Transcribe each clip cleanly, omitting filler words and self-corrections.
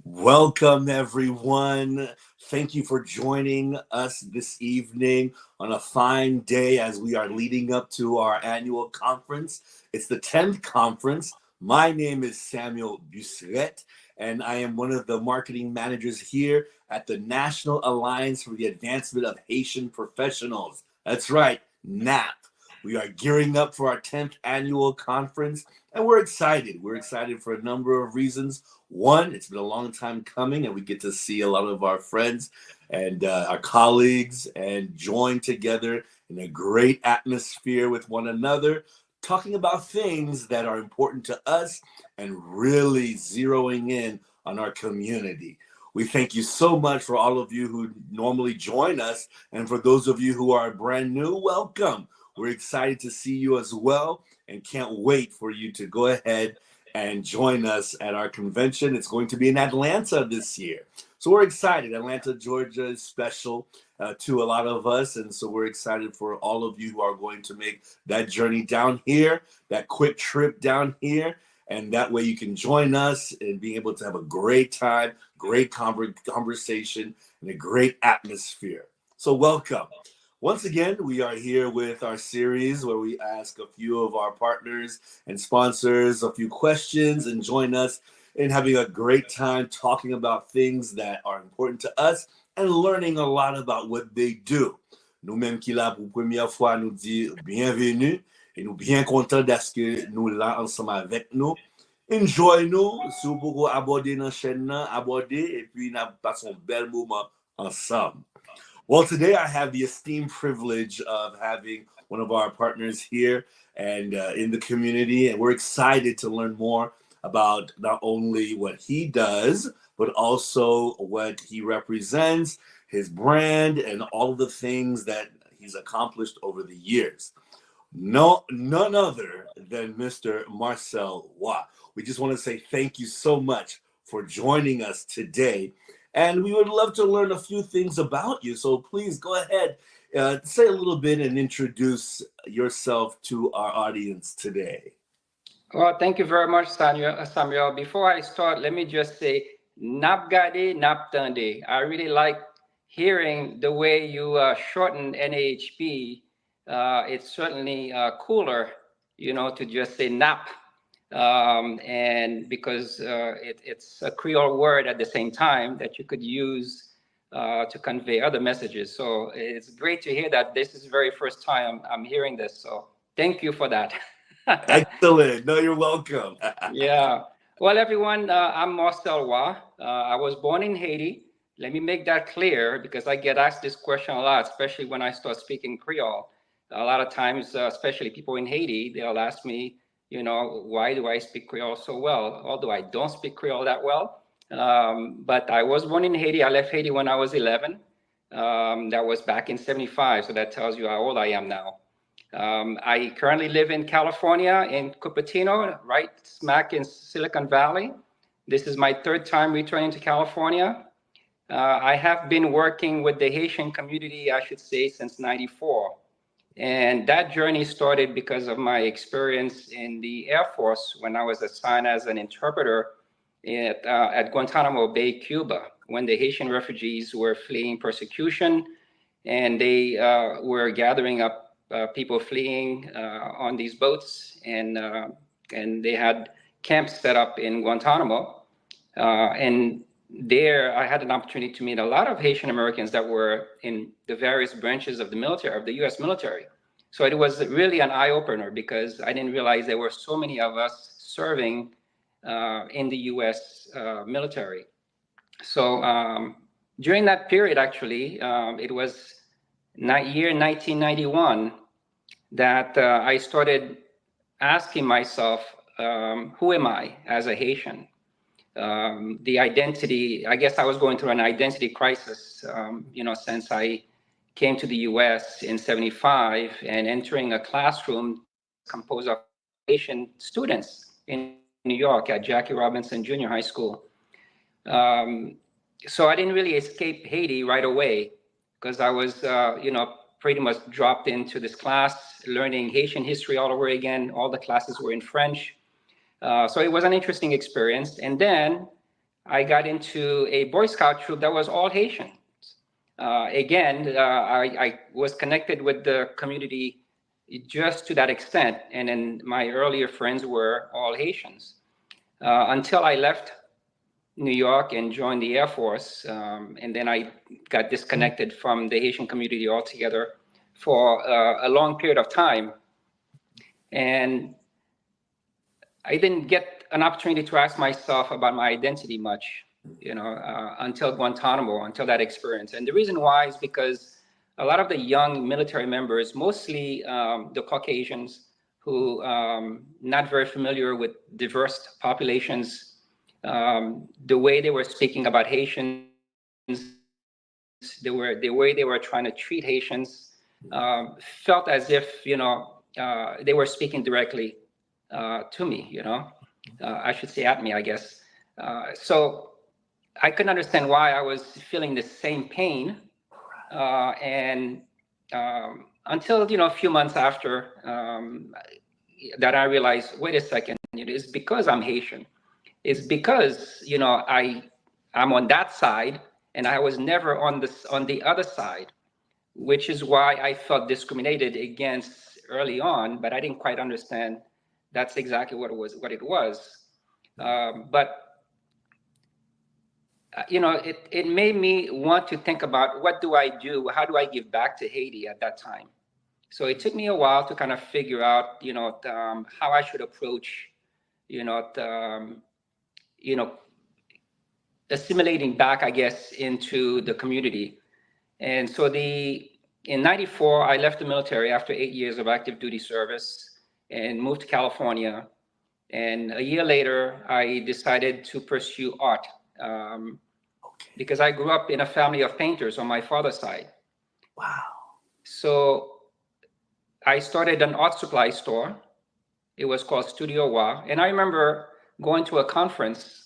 Welcome, everyone. Thank you for joining us this evening on a fine day as we are leading up to our annual conference. It's the 10th conference. My name is Samuel Buissereth, and I am one of the marketing managers here at the National Alliance for the Advancement of Haitian Professionals. That's right, NAAHP. We are gearing up for our 10th annual conference, and we're excited. We're excited for a number of reasons. One, it's been a long time coming, and we get to see a lot of our friends and our colleagues and join together in a great atmosphere with one another, talking about things that are important to us and really zeroing in on our community. We thank you so much for all of you who normally join us, and for those of you who are brand new, welcome. We're excited to see you as well and can't wait for you to go ahead and join us at our convention. It's going to be in Atlanta this year. So we're excited. Atlanta, Georgia is special to a lot of us. And so we're excited for all of you who are going to make that journey down here, that quick trip down here. And that way you can join us and be able to have a great time, great conversation, and a great atmosphere. So welcome. Once again, we are here with our series where we ask a few of our partners and sponsors a few questions and join us in having a great time talking about things that are important to us and learning a lot about what they do. Nous-mêmes qui là pour première fois nous dire bienvenue et nous bien contents d'être nous là ensemble avec nous. Enjoy-nous, si vous pouvez aborder dans la chaîne, aborder et puis nous passons un bel moment ensemble. Well, today I have the esteemed privilege of having one of our partners here and in the community, and we're excited to learn more about not only what he does, but also what he represents, his brand, and all of the things that he's accomplished over the years. None other than Mr. Marcel Wa. We just want to say thank you so much for joining us today. And we would love to learn a few things about you. So please go ahead, say a little bit and introduce yourself to our audience today. Well, thank you very much, Samuel. Before I start, let me just say, Nap Gade, Nap Tande. I really like hearing the way you shorten NAAHP. It's certainly cooler, to just say Nap. And because it's a Creole word at the same time that you could use to convey other messages. So it's great to hear that. This is the very first time I'm hearing this. So thank you for that. Excellent. No, you're welcome. Yeah. Well, everyone, I'm Marcel Wa. I was born in Haiti. Let me make that clear because I get asked this question a lot, especially when I start speaking Creole. A lot of times, especially people in Haiti, they'll ask me, why do I speak Creole so well? Although I don't speak Creole that well. But I was born in Haiti. I left Haiti when I was 11. That was back in 75. So that tells you how old I am now. I currently live in California, in Cupertino, right smack in Silicon Valley. This is my third time returning to California. I have been working with the Haitian community, I should say, since '94. And that journey started because of my experience in the Air Force when I was assigned as an interpreter at Guantanamo Bay, Cuba, when the Haitian refugees were fleeing persecution and they were gathering up people fleeing on these boats, and they had camps set up in Guantanamo. And there I had an opportunity to meet a lot of Haitian Americans that were in the various branches of the military, of the US military. So it was really an eye-opener because I didn't realize there were so many of us serving in the US military. So during that period, actually, it was year 1991 that I started asking myself, who am I as a Haitian? The identity, I guess I was going through an identity crisis, since I came to the US in '75 and entering a classroom composed of Haitian students in New York at Jackie Robinson Junior High School. So I didn't really escape Haiti right away because I was, pretty much dropped into this class, learning Haitian history all over again. All the classes were in French. So it was an interesting experience. And then I got into a Boy Scout troop that was all Haitian. I was connected with the community just to that extent. And then my earlier friends were all Haitians. Until I left New York and joined the Air Force. And then I got disconnected from the Haitian community altogether for a long period of time. And I didn't get an opportunity to ask myself about my identity much, until Guantanamo, until that experience. And the reason why is because a lot of the young military members, mostly the Caucasians, who not very familiar with diverse populations, the way they were speaking about Haitians, the way they were trying to treat Haitians, felt as if they were speaking directly to me. I should say at me, I guess. So I couldn't understand why I was feeling the same pain, and until a few months after that, I realized, wait a second, it's because I'm Haitian. It's because I'm on that side, and I was never on the other side, which is why I felt discriminated against early on. But I didn't quite understand that's exactly what it was. But it made me want to think about, what do I do? How do I give back to Haiti at that time? So it took me a while to kind of figure out, how I should approach, assimilating back, I guess, into the community. And so in '94, I left the military after 8 years of active duty service and moved to California. And a year later, I decided to pursue art, because I grew up in a family of painters on my father's side. Wow. So I started an art supply store. It was called Studio Wa. And I remember going to a conference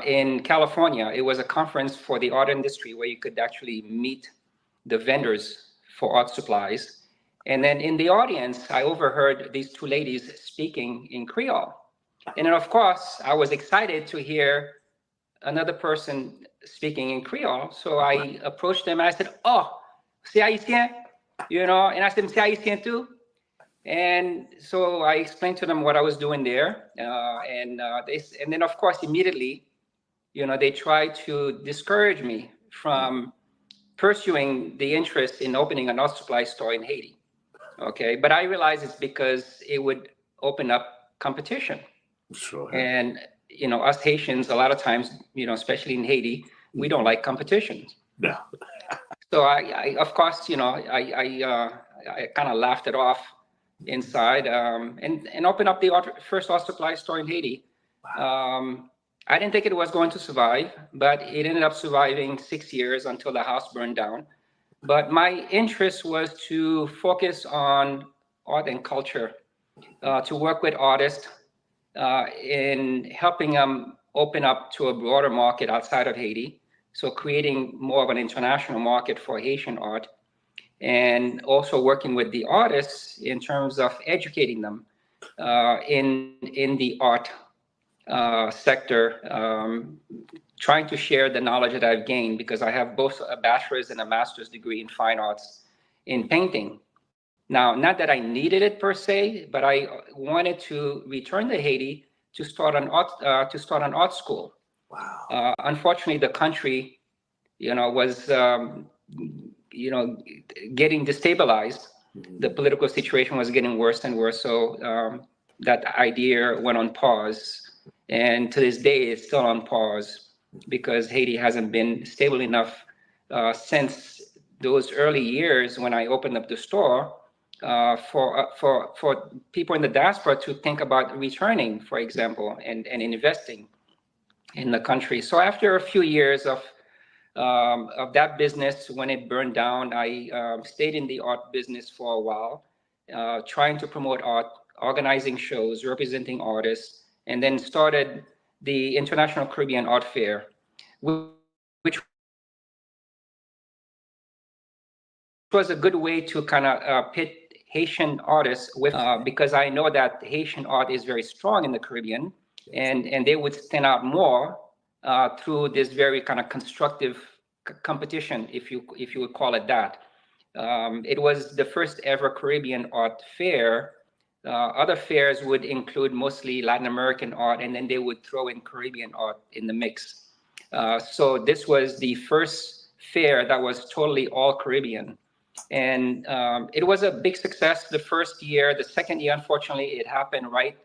in California. It was a conference for the art industry where you could actually meet the vendors for art supplies. And then in the audience, I overheard these two ladies speaking in Creole. And then, of course, I was excited to hear another person speaking in Creole. So I approached them and I said, "Oh, c'est Haitien?" And I said, "C'est Haitien too?" And so I explained to them what I was doing there. And then, of course, immediately, they tried to discourage me from pursuing the interest in opening an art supply store in Haiti. Okay, but I realized it's because it would open up competition. Sure. And us Haitians, a lot of times, especially in Haiti, we don't like competition. No. So I of course, I kind of laughed it off inside, and opened up the first art supply store in Haiti. Wow. I didn't think it was going to survive, but it ended up surviving 6 years until the house burned down. But my interest was to focus on art and culture, to work with artists in helping them open up to a broader market outside of Haiti. So creating more of an international market for Haitian art, and also working with the artists in terms of educating them in the art sector, trying to share the knowledge that I've gained, because I have both a bachelor's and a master's degree in fine arts in painting. Now, not that I needed it per se, but I wanted to return to Haiti to start an art school. Wow. Unfortunately, the country, was getting destabilized. The political situation was getting worse and worse. So that idea went on pause. And to this day, it's still on pause, because Haiti hasn't been stable enough since those early years when I opened up the store for people in the diaspora to think about returning, for example, and investing in the country. So after a few years of that business, when it burned down, I stayed in the art business for a while, trying to promote art, organizing shows, representing artists, and then started the International Caribbean Art Fair, which was a good way to kind of pit Haitian artists with, because I know that Haitian art is very strong in the Caribbean, and they would stand out more through this very kind of constructive competition, if you would call it that. It was the first ever Caribbean art fair. Other fairs would include mostly Latin American art, and then they would throw in Caribbean art in the mix. So this was the first fair that was totally all Caribbean. And it was a big success the first year. The second year, unfortunately, it happened right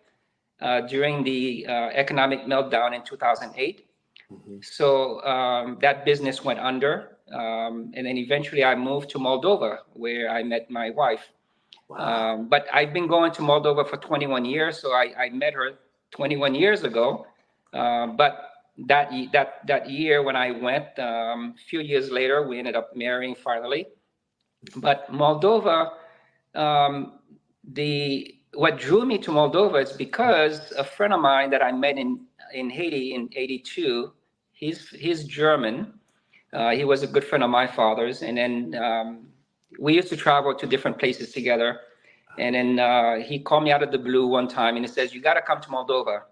during the economic meltdown in 2008. Mm-hmm. So that business went under. And then eventually I moved to Moldova, where I met my wife. Wow. But I've been going to Moldova for 21 years. So I met her 21 years ago. But that year when I went, a few years later, we ended up marrying finally. But Moldova, what drew me to Moldova is because a friend of mine that I met in Haiti in '82, he's German. He was a good friend of my father's, and then we used to travel to different places together. And then he called me out of the blue one time, and he says, "You got to come to Moldova."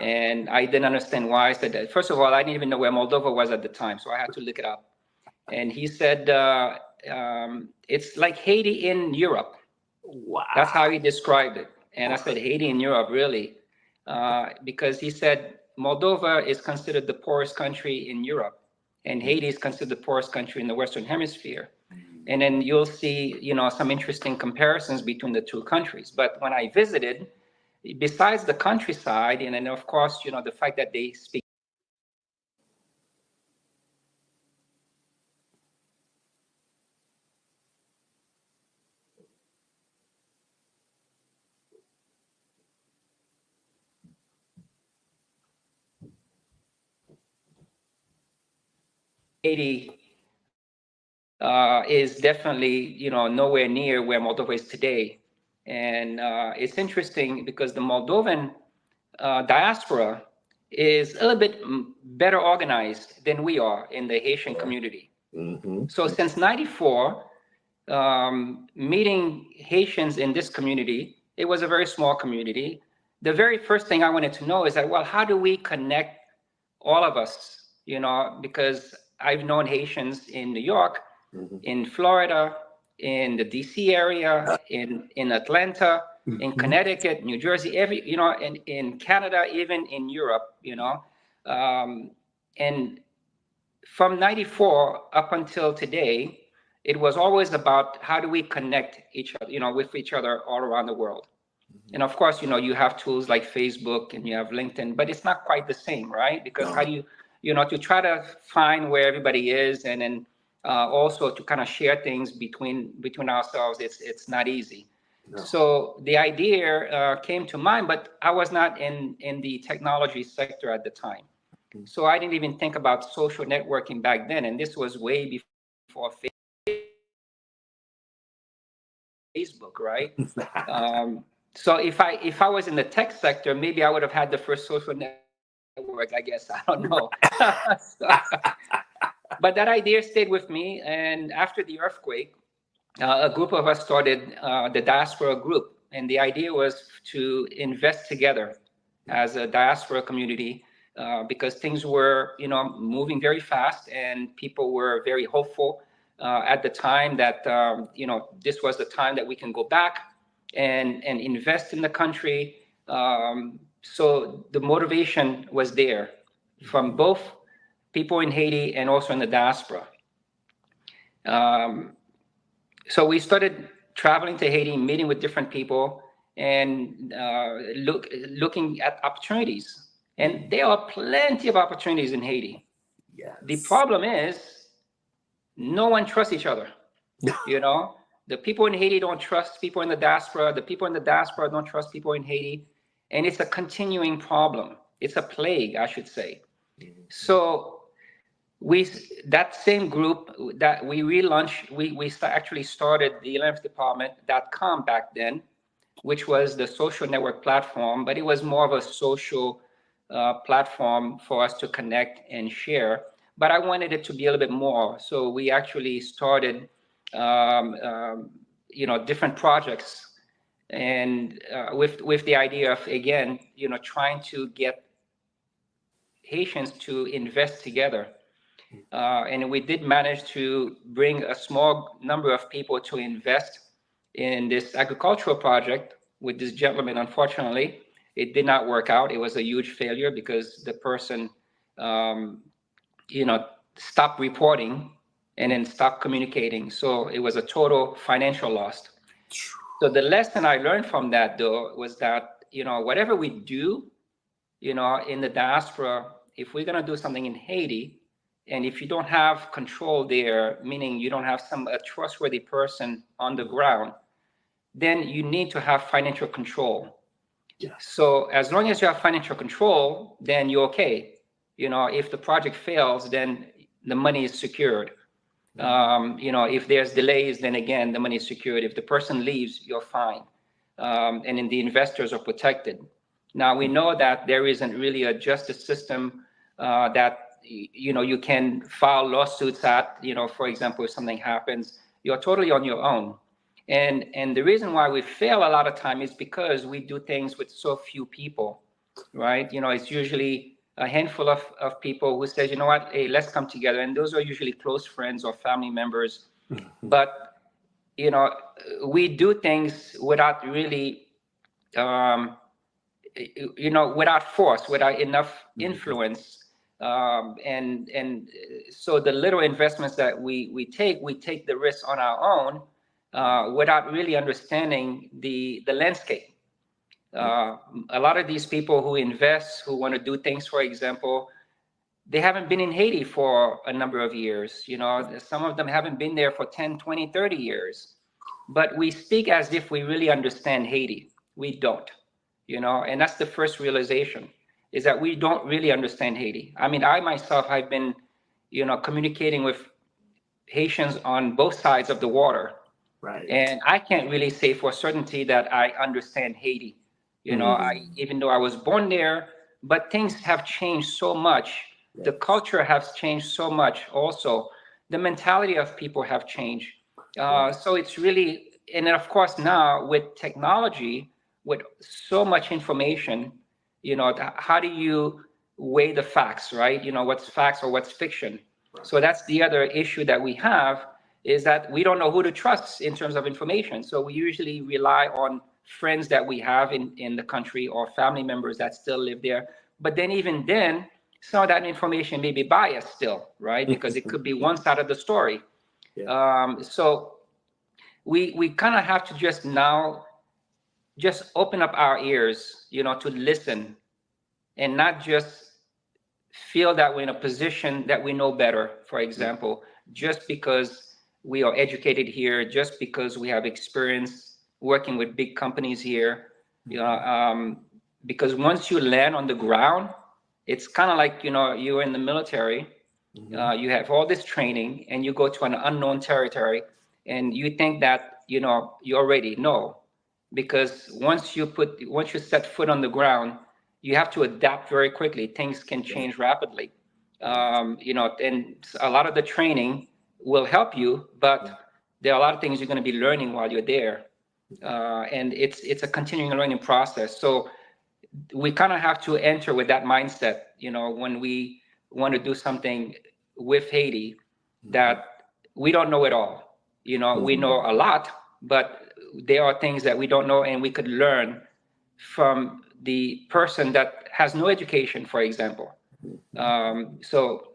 And I didn't understand why. I said, first of all, I didn't even know where Moldova was at the time, so I had to look it up. And he said, it's like Haiti in Europe. Wow. That's how he described it. And I said, Haiti in Europe, really? Because he said, Moldova is considered the poorest country in Europe, and Haiti is considered the poorest country in the Western Hemisphere. And then you'll see, some interesting comparisons between the two countries. But when I visited, besides the countryside, and then of course, the fact that they speak Haiti is definitely, nowhere near where Moldova is today. And it's interesting because the Moldovan diaspora is a little bit better organized than we are in the Haitian community. Mm-hmm. So since '94, meeting Haitians in this community, it was a very small community. The very first thing I wanted to know is that, well, how do we connect all of us? Because I've known Haitians in New York, mm-hmm. in Florida, in the DC area, in Atlanta, mm-hmm. in Connecticut, New Jersey, in Canada, even in Europe, and from '94 up until today, it was always about how do we connect each other, with each other all around the world. Mm-hmm. And of course, you have tools like Facebook and you have LinkedIn, but it's not quite the same, right? Because how do you, to try to find where everybody is, and then also to kind of share things between ourselves, it's not easy. No. So the idea came to mind, but I was not in the technology sector at the time. Mm-hmm. So I didn't even think about social networking back then. And this was way before Facebook, right? So if I was in the tech sector, maybe I would have had the first social network, I guess. I don't know. But that idea stayed with me. And after the earthquake, a group of us started the diaspora group. And the idea was to invest together as a diaspora community because things were, moving very fast, and people were very hopeful at the time that, this was the time that we can go back and invest in the country. So the motivation was there from both people in Haiti and also in the diaspora. So we started traveling to Haiti, meeting with different people, and looking at opportunities. And there are plenty of opportunities in Haiti. Yes. The problem is no one trusts each other. The people in Haiti don't trust people in the diaspora. The people in the diaspora don't trust people in Haiti. And it's a continuing problem. It's a plague, I should say. Mm-hmm. So that same group that we relaunched, we actually started the 11th Department.com back then, which was the social network platform, but it was more of a social platform for us to connect and share. But I wanted it to be a little bit more. So we actually started, different projects, and with the idea of, again, trying to get Haitians to invest together. And we did manage to bring a small number of people to invest in this agricultural project with this gentleman. Unfortunately, it did not work out. It was a huge failure because the person, stopped reporting and then stopped communicating. So it was a total financial loss. So the lesson I learned from that, though, was that, whatever we do, in the diaspora, if we're going to do something in Haiti, and if you don't have control there, meaning you don't have a trustworthy person on the ground, then you need to have financial control. Yeah. So as long as you have financial control, then you're okay. If the project fails, then the money is secured. If there's delays, then again, the money is secured. If the person leaves, you're fine. And then the investors are protected. Now, we know that there isn't really a justice system that, you can file lawsuits at, for example, if something happens, you're totally on your own. And the reason why we fail a lot of time is because we do things with so few people, right? It's usually a handful of people who says, what, hey, let's come together. And those are usually close friends or family members. Mm-hmm. But, we do things without really, without force, without enough influence. And so the little investments that we take the risk on our own without really understanding the landscape. A lot of these people who invest, who want to do things, for example, they haven't been in Haiti for a number of years. Some of them haven't been there for 10, 20, 30 years. But we speak as if we really understand Haiti. We don't, and that's the first realization, is that we don't really understand Haiti. I mean, I myself have been, communicating with Haitians on both sides of the water. Right. And I can't really say for certainty that I understand Haiti. Even though I was born there, but things have changed so much. Yes. The culture has changed so much also. The mentality of people have changed. So it's really, and then of course now with technology, with so much information, how do you weigh the facts, right? What's facts or what's fiction. Right. So that's the other issue that we have, is that we don't know who to trust in terms of information. So we usually rely on friends that we have in the country or family members that still live there. But then even then, some of that information may be biased still, right? Because it could be one side of the story. Yeah. So we kind of have to just open up our ears, to listen, and not just feel that we're in a position that we know better, for example, just because we are educated here, just because we have experience working with big companies here, because once you land on the ground, it's kind of like, you're in the military, you have all this training, and you go to an unknown territory, and you think that, you already know, because once you set foot on the ground, you have to adapt very quickly. Things can change rapidly, and a lot of the training will help you, but there are a lot of things you're going to be learning while you're there. And it's a continuing learning process. So we kind of have to enter with that mindset, when we want to do something with Haiti, that we don't know it all. We know a lot, but there are things that we don't know, and we could learn from the person that has no education, for example. So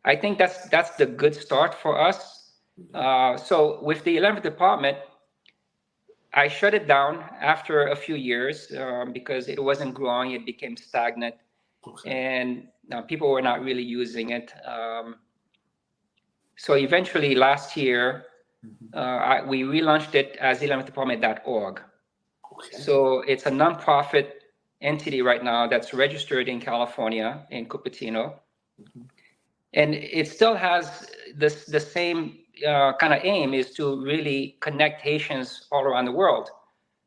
I think that's the good start for us. So with the 11th department, I shut it down after a few years because it wasn't growing. It became stagnant. Okay. And people were not really using it. So eventually last year, we relaunched it as 11thdepartment.org. Okay. So it's a nonprofit entity right now that's registered in California, in Cupertino. And it still has the same kind of aim, is to really connect Haitians all around the world.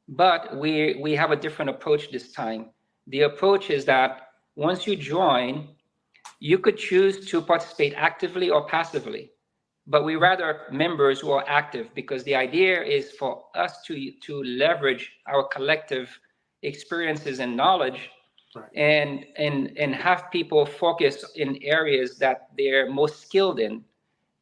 But we have a different approach this time. The approach is that once you join, you could choose to participate actively or passively. But we rather members who are active, because the idea is for us to leverage our collective experiences and knowledge Right. and have people focus in areas that they're most skilled in,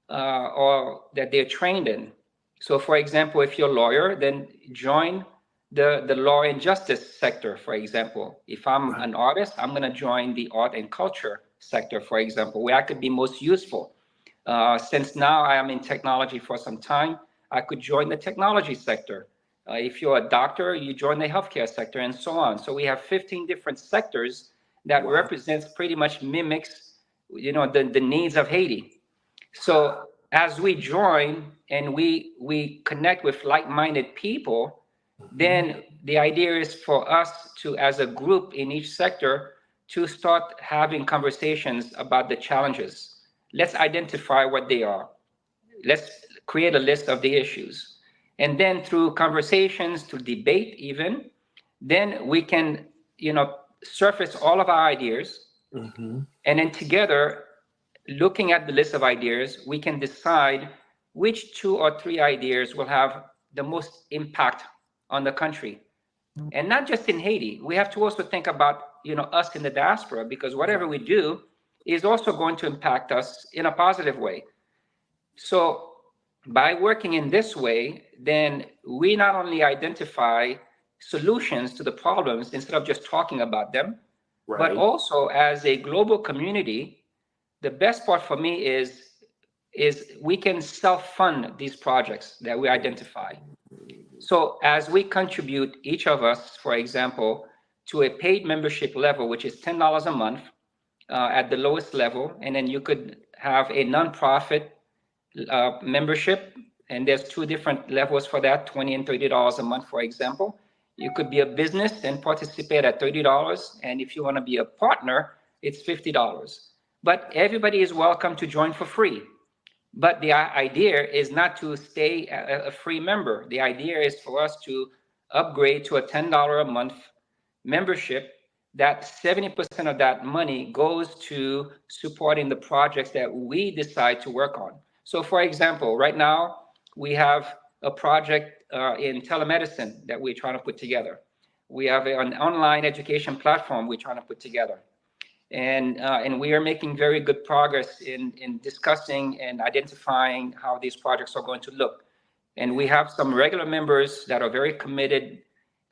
or that they're trained in. So for example, if you're a lawyer, then join the law and justice sector, for example. If I'm an artist, I'm going to join the art and culture sector, for example, where I could be most useful. Since now I am in technology for some time, I could join the technology sector. If you're a doctor, you join the healthcare sector, and so on. So we have 15 different sectors that represents pretty much mimics, the needs of Haiti. So as we join and we connect with like-minded people, then the idea is for us to, as a group in each sector, to start having conversations about the challenges. Let's identify what they are. Let's create a list of the issues. And then through conversations, through debate even, then we can, surface all of our ideas. And then together, looking at the list of ideas, we can decide which 2 or 3 ideas will have the most impact on the country. And not just in Haiti. We have to also think about, us in the diaspora, because whatever we do is also going to impact us in a positive way. So by working in this way, then we not only identify solutions to the problems instead of just talking about them, but also as a global community, the best part for me is we can self-fund these projects that we identify. So as we contribute, each of us, for example, to a paid membership level, which is $10 a month at the lowest level, and then you could have a nonprofit membership, and there's 2 different levels for that, $20 and $30 a month, for example. You could be a business and participate at $30, and if you want to be a partner, it's $50. But everybody is welcome to join for free. But the idea is not to stay a free member. The idea is for us to upgrade to a $10 a month membership, that 70% of that money goes to supporting the projects that we decide to work on. So for example, right now, we have a project in telemedicine that we're trying to put together. We have an online education platform we're trying to put together. And we are making very good progress in discussing and identifying how these projects are going to look. And we have some regular members that are very committed,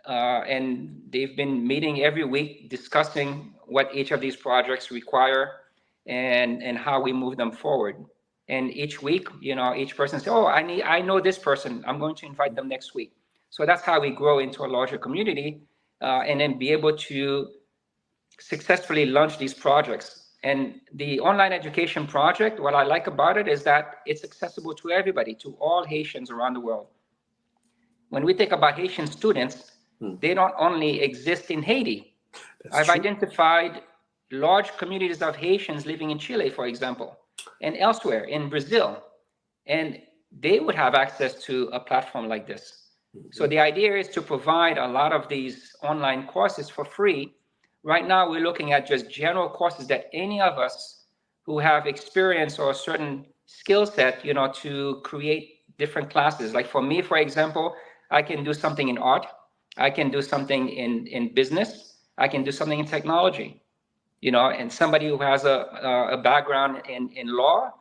and they've been meeting every week discussing what each of these projects require and how we move them forward. And each week, each person says, oh, I know this person, I'm going to invite them next week. So that's how we grow into a larger community, and then be able to successfully launch these projects. And the online education project, what I like about it is that it's accessible to everybody, to all Haitians around the world. When we think about Haitian students, they don't only exist in Haiti. I've identified large communities of Haitians living in Chile, for example, and elsewhere in Brazil, and they would have access to a platform like this. So the idea is to provide a lot of these online courses for free. Right now, we're looking at just general courses that any of us who have experience or a certain skill set, to create different classes. Like for me, for example, I can do something in art. I can do something in business. I can do something in technology. And somebody who has a background in law,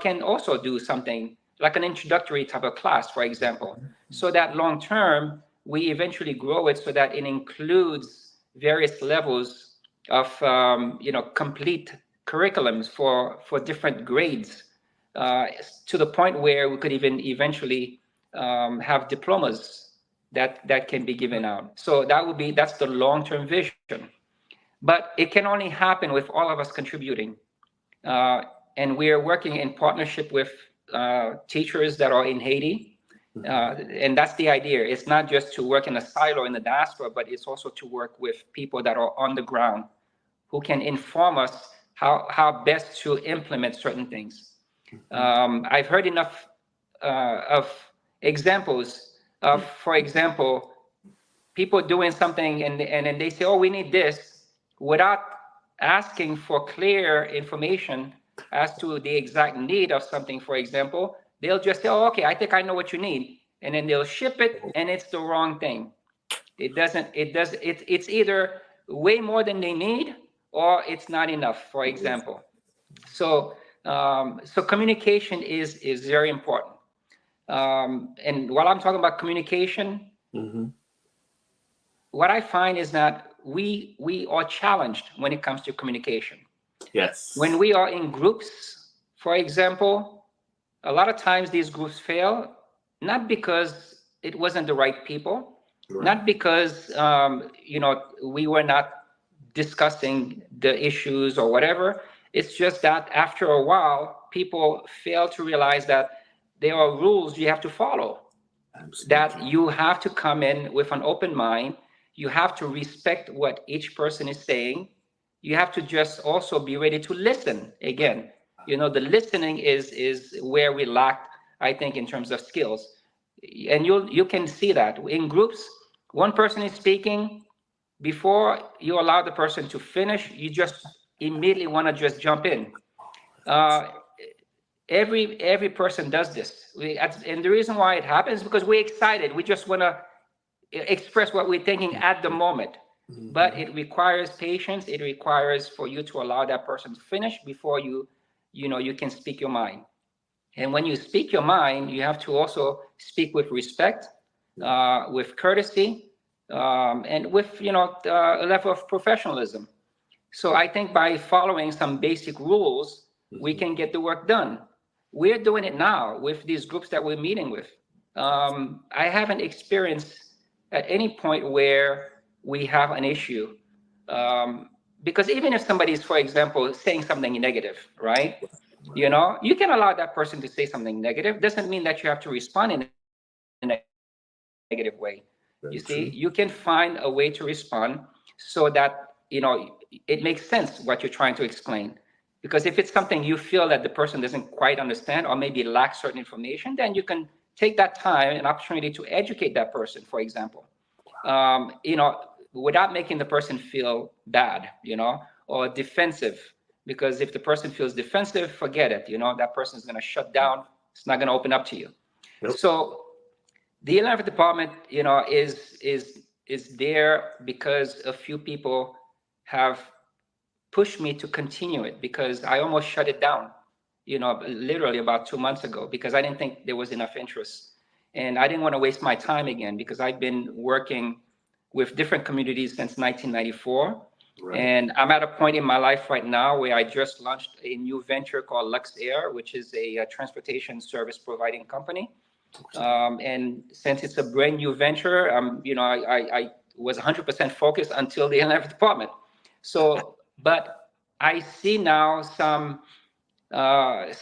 can also do something like an introductory type of class, for example. So that long term, we eventually grow it so that it includes various levels of complete curriculums for different grades, to the point where we could even eventually have diplomas that can be given out. So that's the long-term vision. But it can only happen with all of us contributing. And we're working in partnership with teachers that are in Haiti. And that's the idea. It's not just to work in a silo in the diaspora, but it's also to work with people that are on the ground who can inform us how best to implement certain things. I've heard enough of examples of, for example, people doing something and then they say, oh, we need this, without asking for clear information as to the exact need of something, for example. They'll just say, oh, okay, I think I know what you need. And then they'll ship it and it's the wrong thing. It's either way more than they need, or it's not enough, for example. So, so communication is very important. And while I'm talking about communication, what I find is that we are challenged when it comes to communication. Yes. When we are in groups, for example, a lot of times these groups fail, not because it wasn't the right people, not because we were not discussing the issues or whatever. It's just that after a while, people fail to realize that there are rules you have to follow. Absolutely. That you have to come in with an open mind. You have to respect what each person is saying. You have to just also be ready to listen. Again, the listening is where we lack, I think, in terms of skills. And you can see that in groups. One person is speaking. Before you allow the person to finish, you just immediately want to just jump in. Every person does this, and the reason why it happens is because we're excited. We just want to express what we're thinking at the moment. But it requires patience. It requires for you to allow that person to finish before you can speak your mind. And when you speak your mind, you have to also speak with respect, with courtesy, and with a level of professionalism. So I think by following some basic rules, we can get the work done. We're doing it now with these groups that we're meeting with. I haven't experienced at any point where we have an issue. Because even if somebody is, for example, saying something negative, right? You can allow that person to say something negative. Doesn't mean that you have to respond in a negative way. You see, you can find a way to respond so that, it makes sense what you're trying to explain. Because if it's something you feel that the person doesn't quite understand or maybe lacks certain information, then you can take that time and opportunity to educate that person, for example, without making the person feel bad, or defensive. Because if the person feels defensive, forget it. That person is going to shut down. It's not going to open up to you. Nope. So the 11th department, is there because a few people have pushed me to continue it, because I almost shut it down, literally about 2 months ago, because I didn't think there was enough interest. And I didn't want to waste my time again, because I've been working with different communities since 1994. Right. And I'm at a point in my life right now where I just launched a new venture called Lux Air, which is a transportation service providing company. And since it's a brand new venture, I was 100% focused until the 11th department. So, but I see now some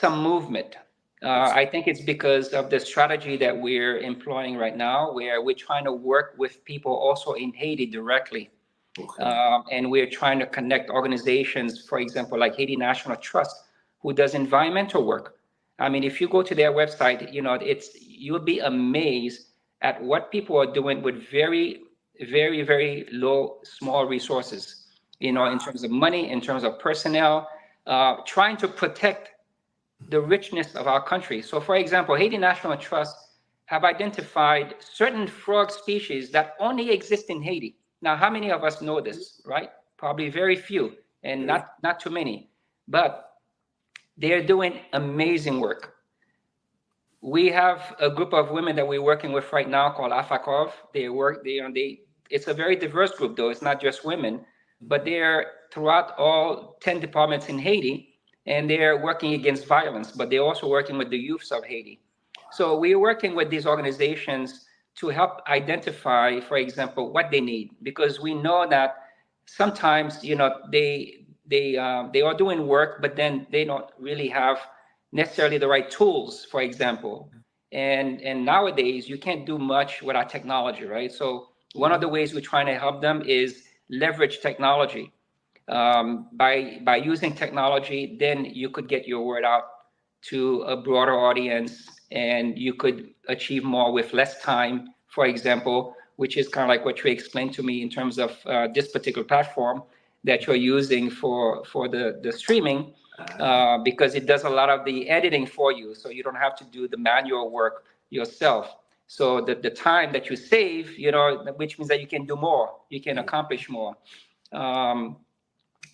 movement. I think it's because of the strategy that we're employing right now, where we're trying to work with people also in Haiti directly. Okay. And we're trying to connect organizations, for example, like Haiti National Trust, who does environmental work. I mean, if you go to their website, you'll be amazed at what people are doing with very, very, very low, small resources, in terms of money, in terms of personnel, trying to protect the richness of our country. So, for example, Haiti National Trust have identified certain frog species that only exist in Haiti. Now, how many of us know this, right? Probably very few, and not too many. But they're doing amazing work. We have a group of women that we're working with right now called AFACOV. It's a very diverse group, though. It's not just women, but they're throughout all 10 departments in Haiti, and they're working against violence, but they're also working with the youths of Haiti. So we're working with these organizations to help identify, for example, what they need, because we know that sometimes, they are doing work, but then they don't really have necessarily the right tools, for example. And nowadays, you can't do much without technology, right? So one of the ways we're trying to help them is leverage technology. By using technology, then you could get your word out to a broader audience, and you could achieve more with less time, for example, which is kind of like what you explained to me in terms of this particular platform that you're using for the streaming, because it does a lot of the editing for you, so you don't have to do the manual work yourself. So the time that you save, which means that you can do more, you can accomplish more.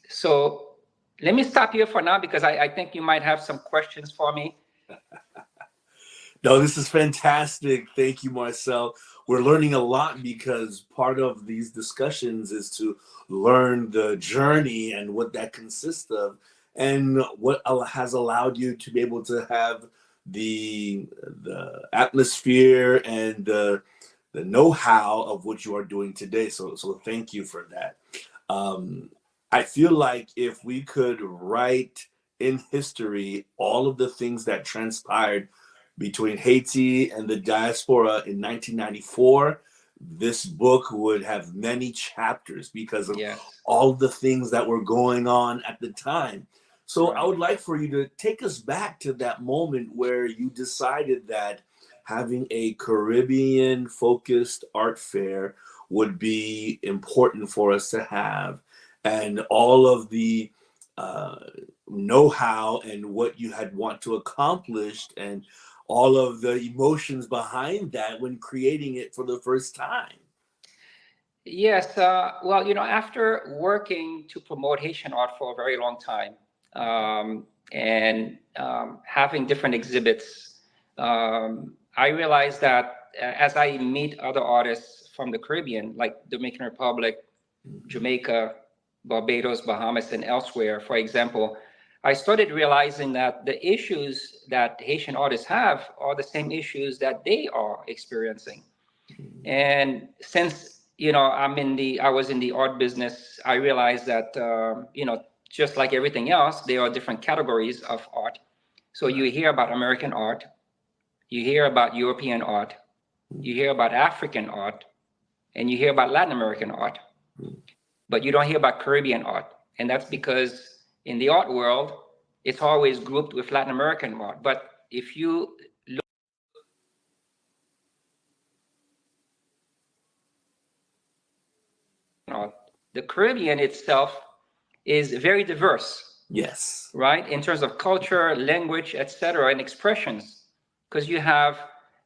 So let me stop here for now because I think you might have some questions for me. No, this is fantastic. Thank you, Marcel. We're learning a lot because part of these discussions is to learn the journey and what that consists of, and what has allowed you to be able to have the atmosphere and the know-how of what you are doing today. So thank you for that. I feel like if we could write in history all of the things that transpired between Haiti and the diaspora in 1994, this book would have many chapters because of all the things that were going on at the time. So I would like for you to take us back to that moment where you decided that having a Caribbean-focused art fair would be important for us to have, and all of the know-how and what you had want to accomplish, and all of the emotions behind that when creating it for the first time. Yes, well, after working to promote Haitian art for a very long time, and having different exhibits, I realized that as I meet other artists from the Caribbean, like Dominican Republic, Jamaica, Barbados, Bahamas, and elsewhere, for example, I started realizing that the issues that Haitian artists have are the same issues that they are experiencing. And since I was in the art business, I realized that just like everything else, there are different categories of art. So you hear about American art, you hear about European art, you hear about African art, and you hear about Latin American art, but you don't hear about Caribbean art. And that's because in the art world, it's always grouped with Latin American art. But if you look at the Caribbean itself is very diverse. Yes. Right? In terms of culture, language, etc., and expressions. Because you have,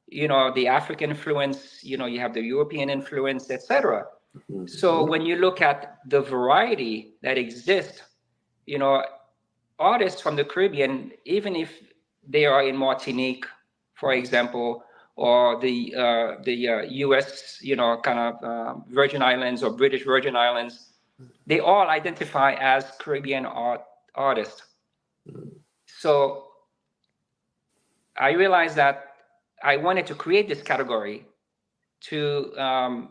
the African influence, you have the European influence, etc. So when you look at the variety that exists, artists from the Caribbean, even if they are in Martinique, for example, or the U.S., kind of Virgin Islands or British Virgin Islands, they all identify as Caribbean artists. So I realized that I wanted to create this category to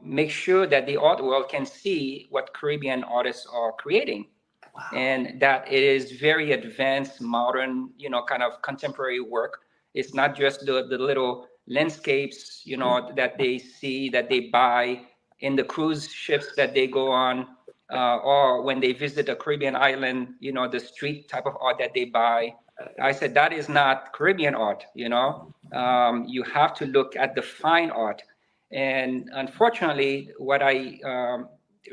make sure that the art world can see what Caribbean artists are creating. Wow. And that it is very advanced, modern, kind of contemporary work. It's not just the little landscapes, that they see, that they buy in the cruise ships that they go on, or when they visit a Caribbean island, the street type of art that they buy. I said, that is not Caribbean art, you have to look at the fine art. And unfortunately, what I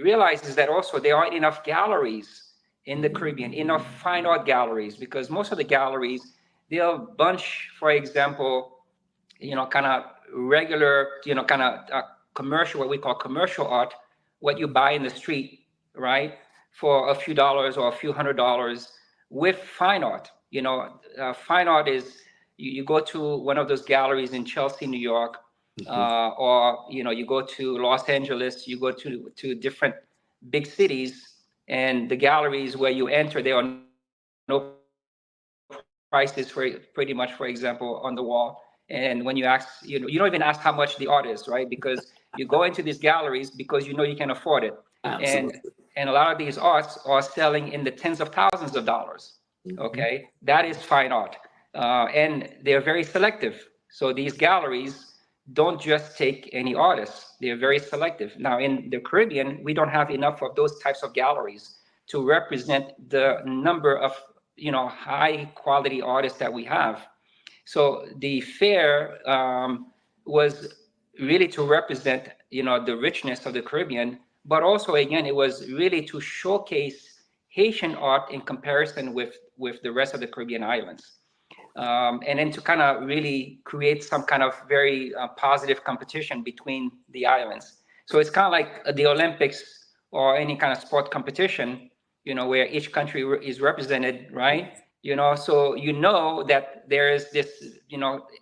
realized is that also there aren't enough galleries in the Caribbean, enough fine art galleries, because most of the galleries, they'll bunch, for example, kind of regular, kind of commercial, what we call commercial art, what you buy in the street, right, for a few dollars or a few $100s, with fine art. Fine art is, you go to one of those galleries in Chelsea, New York, or you go to Los Angeles, you go to different big cities, and the galleries where you enter, there are no prices for pretty much, for example, on the wall. And when you ask, you don't even ask how much the art is, right? Because you go into these galleries because you can afford it. Absolutely. And a lot of these arts are selling in the tens of thousands of dollars. Okay, that is fine art, and they're very selective. So these galleries don't just take any artists; they're very selective. Now, in the Caribbean, we don't have enough of those types of galleries to represent the number of high quality artists that we have. So the fair was really to represent the richness of the Caribbean, but also again it was really to showcase Haitian art in comparison with the rest of the Caribbean islands, and then to kind of really create some kind of very positive competition between the islands. So it's kind of like the Olympics or any kind of sport competition, where each country is represented, right? So that there is this,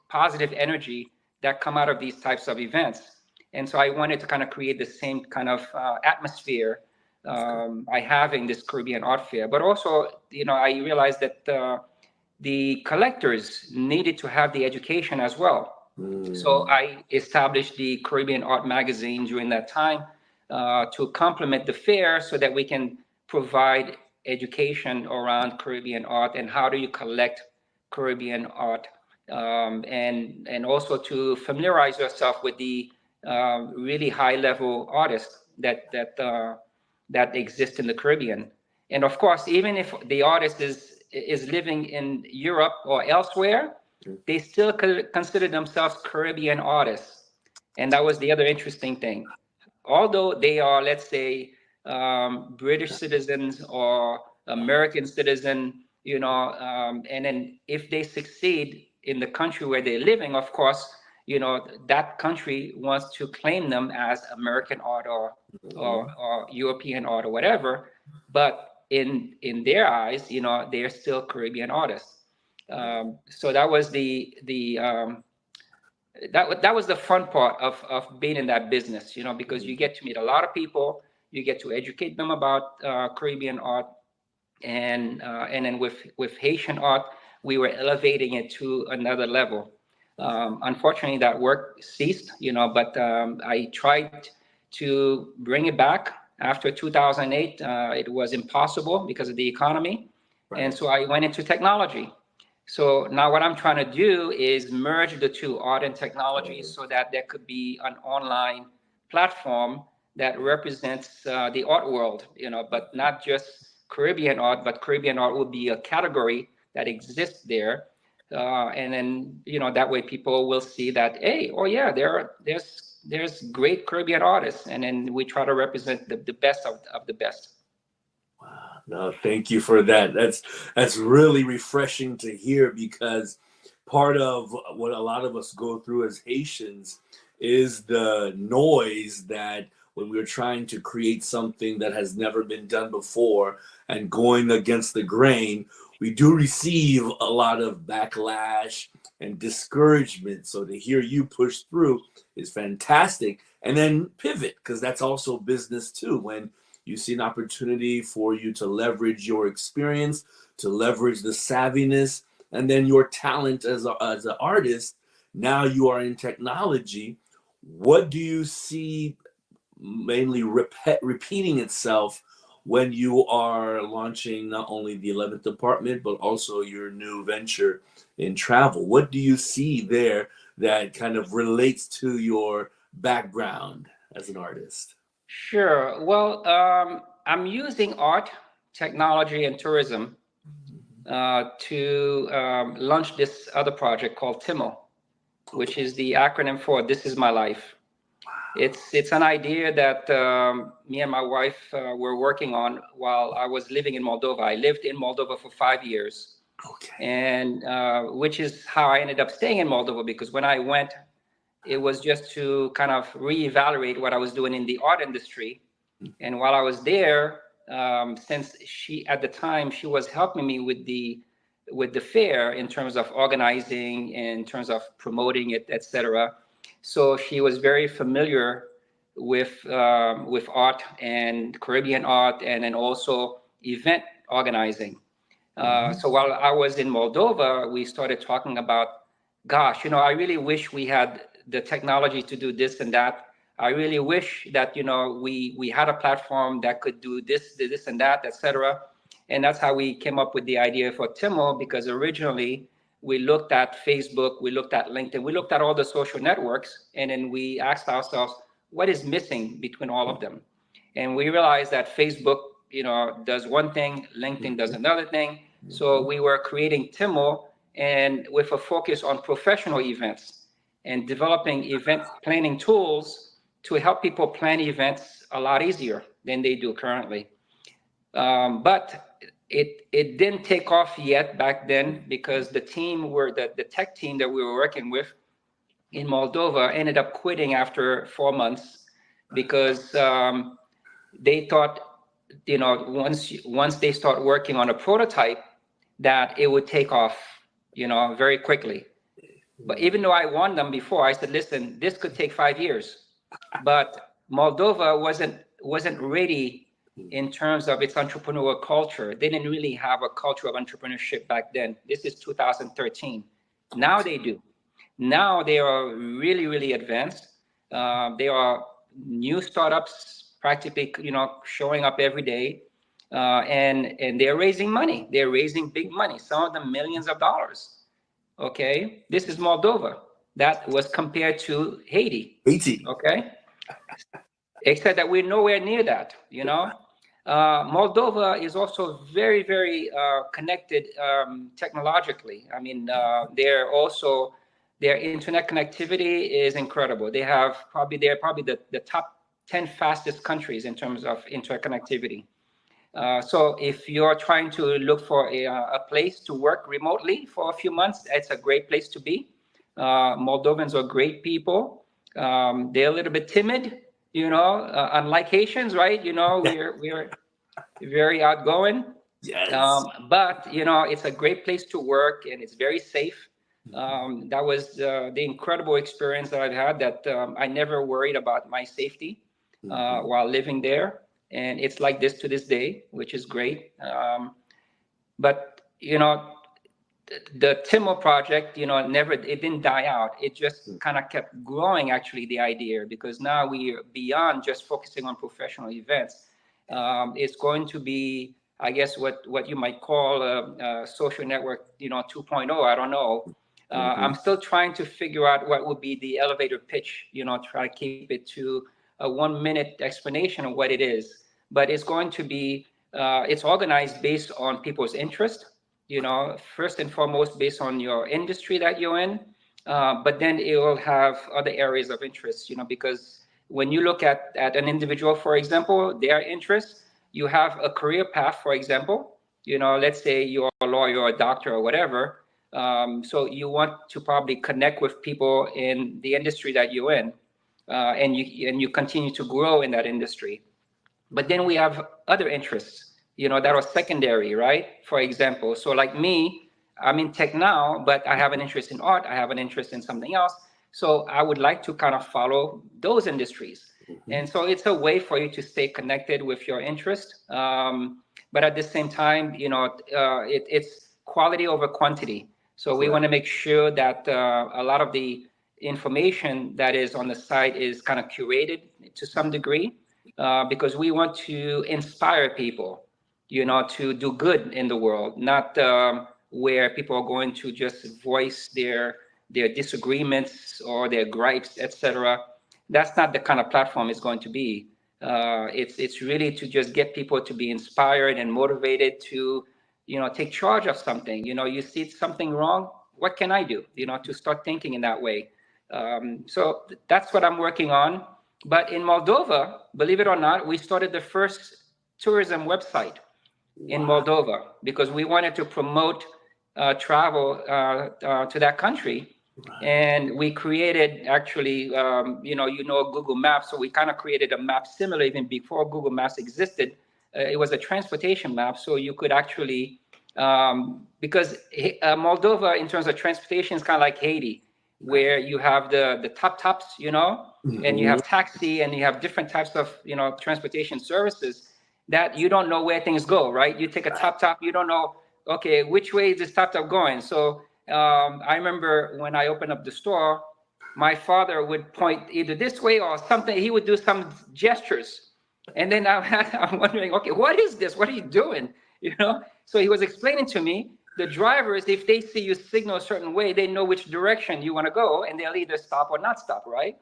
positive energy that come out of these types of events. And so I wanted to kind of create the same kind of atmosphere I have in this Caribbean art fair. But also, I realized that the collectors needed to have the education as well. So I established the Caribbean Art Magazine during that time to complement the fair so that we can provide education around Caribbean art and how do you collect Caribbean art, and also to familiarize yourself with the really high level artists that exist in the Caribbean. And of course, even if the artist is living in Europe or elsewhere, they still consider themselves Caribbean artists. And that was the other interesting thing. Although they are, let's say, British citizens or American citizen, and then if they succeed in the country where they're living, of course, that country wants to claim them as American art or European art or whatever. But in their eyes, they're still Caribbean artists. So that was that was the fun part of being in that business, because you get to meet a lot of people, you get to educate them about Caribbean art, and then with Haitian art, we were elevating it to another level. Unfortunately, that work ceased, but I tried to bring it back after 2008. It was impossible because of the economy, and so I went into technology. So now what I'm trying to do is merge the two, art and technology, so that there could be an online platform that represents the art world, but not just Caribbean art, but Caribbean art would be a category that exists there. And then, that way people will see that, hey, oh yeah, there's great Caribbean artists. And then we try to represent the best of the best. Wow. No, thank you for that. That's really refreshing to hear, because part of what a lot of us go through as Haitians is the noise that when we're trying to create something that has never been done before and going against the grain, we do receive a lot of backlash and discouragement. So to hear you push through is fantastic. And then pivot, because that's also business too. When you see an opportunity for you to leverage your experience, to leverage the savviness, and then your talent as an artist. Now you are in technology. What do you see mainly repeating itself when you are launching not only the 11th department, but also your new venture in travel? What do you see there that kind of relates to your background as an artist? Sure. Well, I'm using art, technology, and tourism to launch this other project called TIMO, which is the acronym for This Is My Life. It's an idea that me and my wife were working on while I was living in Moldova. I lived in Moldova for 5 years. Okay. And which is how I ended up staying in Moldova, because when I went, it was just to kind of reevaluate what I was doing in the art industry. And while I was there, since at the time she was helping me with the fair in terms of organizing, in terms of promoting it, etc. So she was very familiar with art and Caribbean art, and then also event organizing. So while I was in Moldova, we started talking about, gosh, I really wish we had the technology to do this and that. I really wish that, we had a platform that could do this and that, etc. And that's how we came up with the idea for TIMO, because originally we looked at Facebook, we looked at LinkedIn, we looked at all the social networks, and then we asked ourselves, what is missing between all of them? And we realized that Facebook, does one thing, LinkedIn does another thing. So we were creating TIMO, and with a focus on professional events and developing event planning tools to help people plan events a lot easier than they do currently. But it didn't take off yet back then, because the tech team that we were working with in Moldova ended up quitting after 4 months, because they thought, once they start working on a prototype, that it would take off, very quickly. But even though I warned them before, I said, listen, this could take 5 years. But Moldova wasn't ready in terms of its entrepreneurial culture. They didn't really have a culture of entrepreneurship back then. This is 2013. Now they do. Now they are really, really advanced. They are new startups practically, showing up every day. And they're raising money. They're raising big money, some of them millions of dollars. Okay, this is Moldova. That was compared to Haiti. Okay, except that we're nowhere near that. Moldova is also very, very connected technologically. I mean, their internet connectivity is incredible. They're probably the top 10 fastest countries in terms of internet connectivity. So if you're trying to look for a place to work remotely for a few months, it's a great place to be. Moldovans are great people. They're a little bit timid, unlike Haitians, right? We're very outgoing. Yes. But it's a great place to work, and it's very safe. That was the incredible experience that I've had, that I never worried about my safety while living there. And it's like this to this day, which is great. But the Timor project, it didn't die out. It just kind of kept growing, actually, the idea, because now we are beyond just focusing on professional events. It's going to be, I guess, what you might call a social network, 2.0. I don't know. I'm still trying to figure out what would be the elevator pitch, try to keep it to a 1-minute explanation of what it is. But it's going to be, it's organized based on people's interest, first and foremost based on your industry that you're in. But then it will have other areas of interest, because when you look at an individual, for example, their interests, you have a career path, for example, let's say you're a lawyer or a doctor or whatever. So you want to probably connect with people in the industry that you're in. And you continue to grow in that industry. But then we have other interests, that are secondary, right? For example, so like me, I'm in tech now, but I have an interest in art. I have an interest in something else. So I would like to kind of follow those industries. And so it's a way for you to stay connected with your interest. But at the same time, it's quality over quantity. So we want to make sure that a lot of the information that is on the site is kind of curated to some degree, because we want to inspire people, to do good in the world, not where people are going to just voice their disagreements or their gripes, etc. That's not the kind of platform it's going to be. It's really to just get people to be inspired and motivated to, take charge of something. You see something wrong, what can I do? To start thinking in that way. So that's what I'm working on. But in Moldova, believe it or not, we started the first tourism website in Moldova, because we wanted to promote travel to that country. And we created, actually, Google Maps. So we kind of created a map similar, even before Google Maps existed. It was a transportation map. So you could actually, because Moldova, in terms of transportation, is kind of like Haiti, where you have the tops, and you have taxi, and you have different types of, transportation services that you don't know where things go, right? You take a top, you don't know, okay, which way is this top going? So I remember when I opened up the store, my father would point either this way or something. He would do some gestures. And then I'm wondering, okay, what is this? What are you doing? So he was explaining to me, the drivers, if they see you signal a certain way, they know which direction you want to go, and they'll either stop or not stop, right?